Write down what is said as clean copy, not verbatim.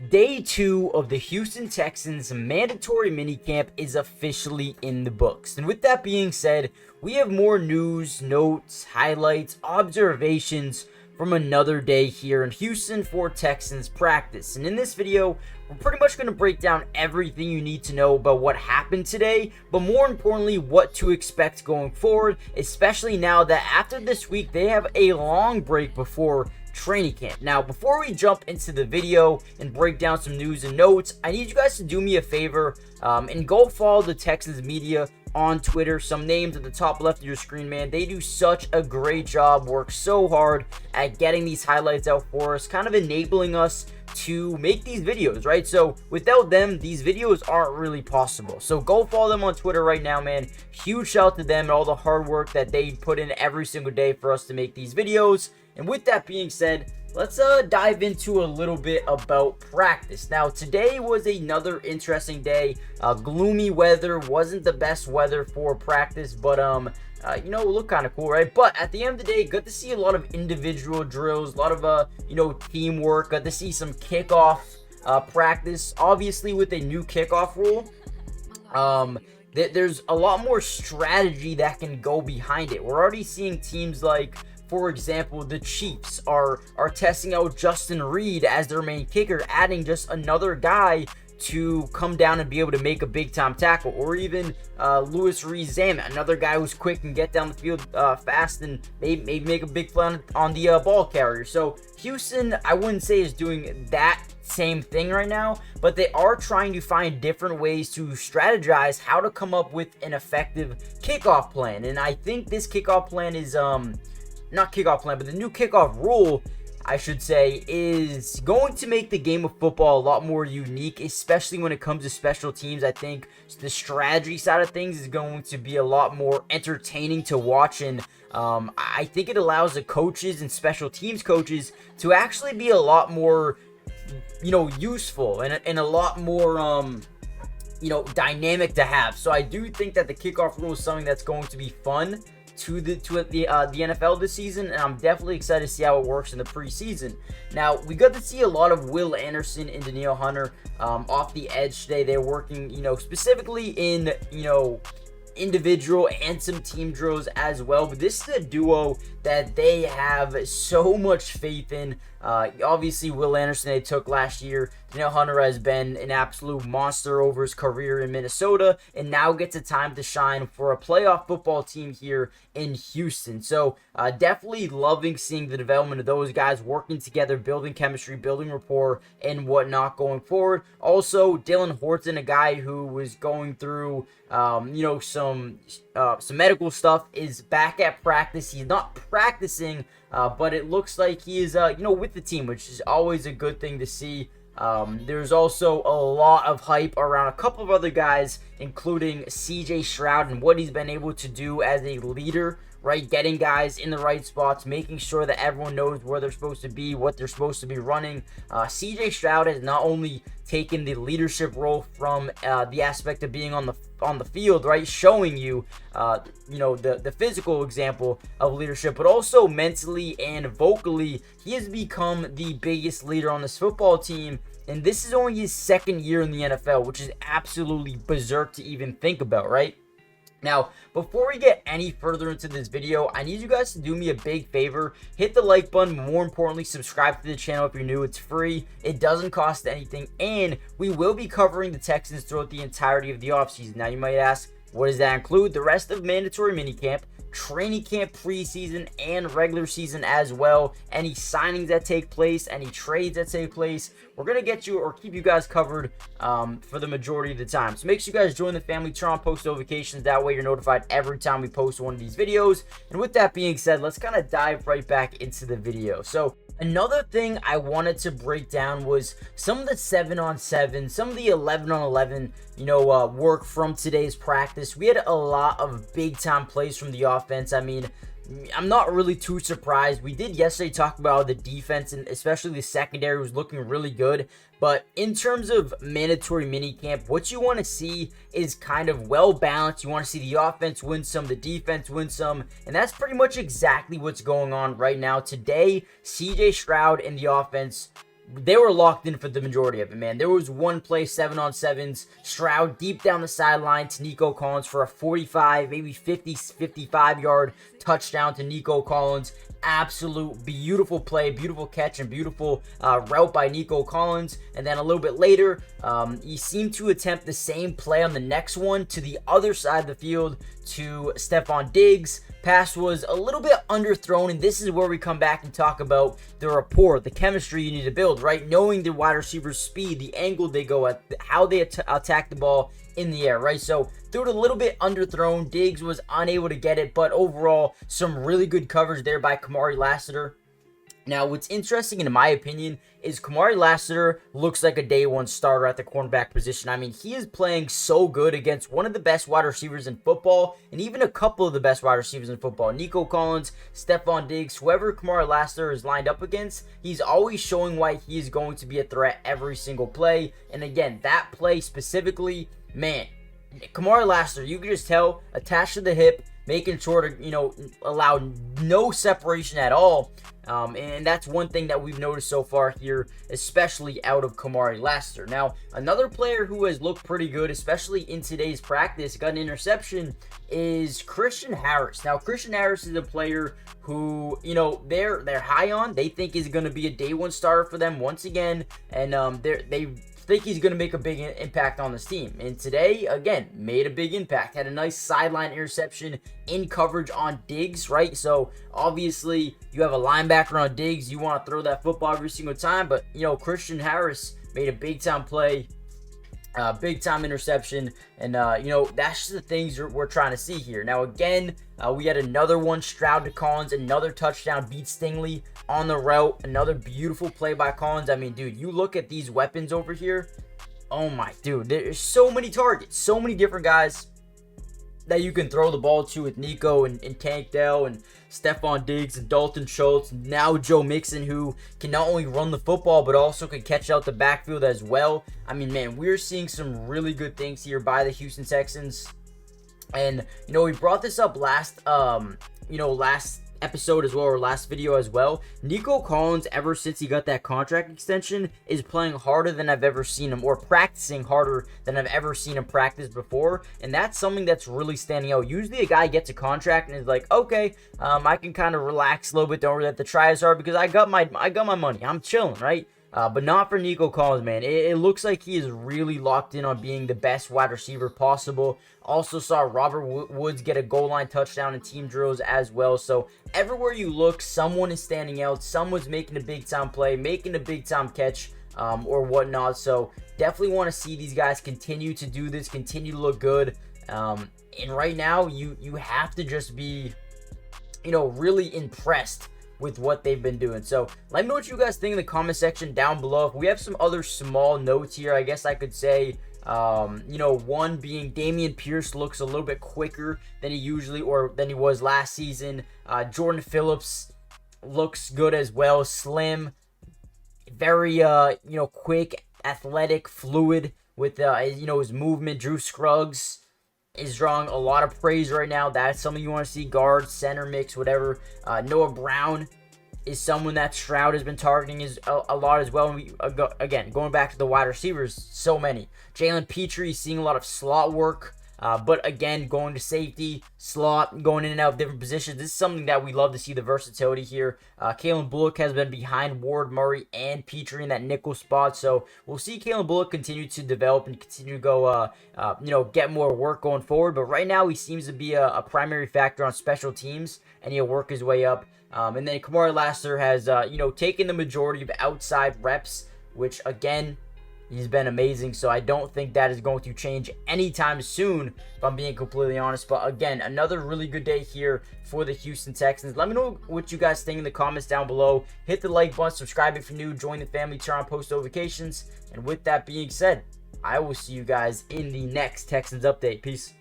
Day 2 of the Houston Texans mandatory minicamp is officially in the books. And with that being said, we have more news, notes, highlights, observations from another day here in Houston for Texans practice. And in this video, we're pretty much going to break down everything you need to know about what happened today, but more importantly, what to expect going forward, especially now that after this week, they have a long break before training camp. Now, before we jump into the video and break down some news and notes, I need you guys to do me a favor and go follow the Texans media on Twitter. Some names at the top left of your screen, man. They do such a great job, work so hard at getting these highlights out for us, kind of enabling us to make these videos, right? So without them, these videos aren't really possible. So go follow them on Twitter right now, man. Huge shout out to them and all the hard work that they put in every single day for us to make these videos. And with that being said, let's dive into a little bit about practice. Now, today was another interesting day. Gloomy weather, wasn't the best weather for practice, but it looked kind of cool, right? But at the end of the day, good to see a lot of individual drills, a lot of teamwork. Good to see some kickoff practice. Obviously, with a new kickoff rule, there's a lot more strategy that can go behind it. We're already seeing teams like, for example, the Chiefs are testing out Justin Reed as their main kicker, adding just another guy to come down and be able to make a big-time tackle. Or even Louis Rees-Zammit, another guy who's quick and get down the field fast and maybe make a big play on the ball carrier. So Houston, I wouldn't say is doing that same thing right now, but they are trying to find different ways to strategize how to come up with an effective kickoff plan. And I think this kickoff plan is not kickoff plan, but the new kickoff rule, I should say, is going to make the game of football a lot more unique, especially when it comes to special teams. I think the strategy side of things is going to be a lot more entertaining to watch, and I think it allows the coaches and special teams coaches to actually be a lot more, useful and a lot more, dynamic to have. So I do think that the kickoff rule is something that's going to be fun to the NFL this season, and I'm definitely excited to see how it works in the preseason. Now, we got to see a lot of Will Anderson and Danielle Hunter off the edge today. They're working, specifically in, individual and some team drills as well, but this is a duo that they have so much faith in. Obviously, Will Anderson they took last year. Danielle Hunter has been an absolute monster over his career in Minnesota, and now gets a time to shine for a playoff football team here in Houston. So definitely loving seeing the development of those guys working together, building chemistry, building rapport, and whatnot going forward. Also, Dylan Horton, a guy who was going through some medical stuff, is back at practice. He's not practicing, but it looks like he is with the team, which is always a good thing to see. There's also a lot of hype around a couple of other guys, including CJ Stroud and what he's been able to do as a leader, right? Getting guys in the right spots, making sure that everyone knows where they're supposed to be, what they're supposed to be running. CJ Stroud has not only taken the leadership role from the aspect of being on the field, right, showing you the physical example of leadership, but also mentally and vocally, he has become the biggest leader on this football team. And this is only his second year in the NFL, which is absolutely berserk to even think about, right? Now, before we get any further into this video, I need you guys to do me a big favor. Hit the like button, but more importantly, subscribe to the channel if you're new. It's free. It doesn't cost anything, and we will be covering the Texans throughout the entirety of the offseason. Now, you might ask, what does that include? The rest of mandatory minicamp, training camp, preseason, and regular season as well. Any signings that take place, any trades that take place, we're going to get you or keep you guys covered for the majority of the time. So make sure you guys join the family, turn on post notifications. That way you're notified every time we post one of these videos. And with that being said, let's kind of dive right back into the video. So another thing I wanted to break down was some of the 7-on-7, some of the 11-on-11, work from today's practice. We had a lot of big-time plays from the offense. I mean, I'm not really too surprised. We did yesterday talk about how the defense and especially the secondary was looking really good. But in terms of mandatory minicamp, what you want to see is kind of well balanced. You want to see the offense win some, the defense win some, and that's pretty much exactly what's going on right now. Today, CJ Stroud and the offense they were locked in for the majority of it, man. There was one play, 7-on-7s, Stroud deep down the sideline to Nico Collins for a 45, maybe 50, 55-yard touchdown to Nico Collins. Absolute beautiful play, beautiful catch, and beautiful route by Nico Collins. And then a little bit later, he seemed to attempt the same play on the next one to the other side of the field to Stephon Diggs. Pass was a little bit underthrown, and this is where we come back and talk about the rapport, the chemistry you need to build, right? Knowing the wide receiver's speed, the angle they go at, how they attack the ball in the air, right? So threw it a little bit underthrown. Diggs was unable to get it, but overall, some really good coverage there by Kamari Lassiter. Now, what's interesting, in my opinion, is Kamari Lassiter looks like a day one starter at the cornerback position. I mean, he is playing so good against one of the best wide receivers in football, and even a couple of the best wide receivers in football. Nico Collins, Stephon Diggs, whoever Kamari Lassiter is lined up against, he's always showing why he is going to be a threat every single play. And again, that play specifically, man, Kamari Lassiter, you can just tell, attached to the hip, making sure to, allow no separation at all. And that's one thing that we've noticed so far here, especially out of Kamari Lassiter. Now, another player who has looked pretty good, especially in today's practice, got an interception, is Christian Harris. Now, Christian Harris is a player who, they're high on. They think is going to be a day one starter for them once again, and they think he's going to make a big impact on this team. And today, again, made a big impact. Had a nice sideline interception in coverage on Diggs, right? So, obviously, you have a linebacker on Diggs. You want to throw that football every single time. But, Christian Harris made a big-time play, big-time interception. And, that's just the things we're trying to see here. Now, again, we had another one, Stroud to Collins, another touchdown, beat Stingley on the route. Another beautiful play by Collins. I mean, dude, you look at these weapons over here. Oh, my, dude, there's so many targets, so many different guys that you can throw the ball to with Nico and Tank Dell and Stephon Diggs and Dalton Schultz. Now Joe Mixon, who can not only run the football, but also can catch out the backfield as well. I mean, man, we're seeing some really good things here by the Houston Texans. And, we brought this up last episode as well, or last video as well. Nico Collins, ever since he got that contract extension, is playing harder than I've ever seen him, or practicing harder than I've ever seen him practice before. And that's something that's really standing out. Usually a guy gets a contract and is like, okay, I can kind of relax a little bit, don't really have to try as hard because I got my money, I'm chilling, right? But not for Nico Collins, man. It looks like he is really locked in on being the best wide receiver possible. Also saw Robert Woods get a goal line touchdown in team drills as well. So everywhere you look, someone is standing out. Someone's making a big-time play, making a big-time catch, or whatnot. So definitely want to see these guys continue to do this, continue to look good. And right now, you have to just be, really impressed with what they've been doing. So let me know what you guys think in the comment section down below. If we have some other small notes here, I guess I could say, one being Damian Pierce looks a little bit quicker than he was last season. Jordan Phillips looks good as well, slim, very quick, athletic, fluid with his movement. Drew Scruggs is drawing a lot of praise right now. That's something you want to see. Guard, center mix, whatever. Noah Brown is someone that Stroud has been targeting a lot as well. And again, going back to the wide receivers, so many. Jalen Petrie seeing a lot of slot work. But again, going to safety, slot, going in and out of different positions. This is something that we love to see, the versatility here. Kalen Bullock has been behind Ward, Murray, and Petrie in that nickel spot. So we'll see Kalen Bullock continue to develop and continue to go, get more work going forward. But right now, he seems to be a primary factor on special teams, and he'll work his way up. And then Kamari Lassiter has, taken the majority of outside reps, which, again, he's been amazing, so I don't think that is going to change anytime soon, if I'm being completely honest. But again, another really good day here for the Houston Texans. Let me know what you guys think in the comments down below. Hit the like button, subscribe if you're new, join the family, turn on post notifications. And with that being said, I will see you guys in the next Texans update. Peace.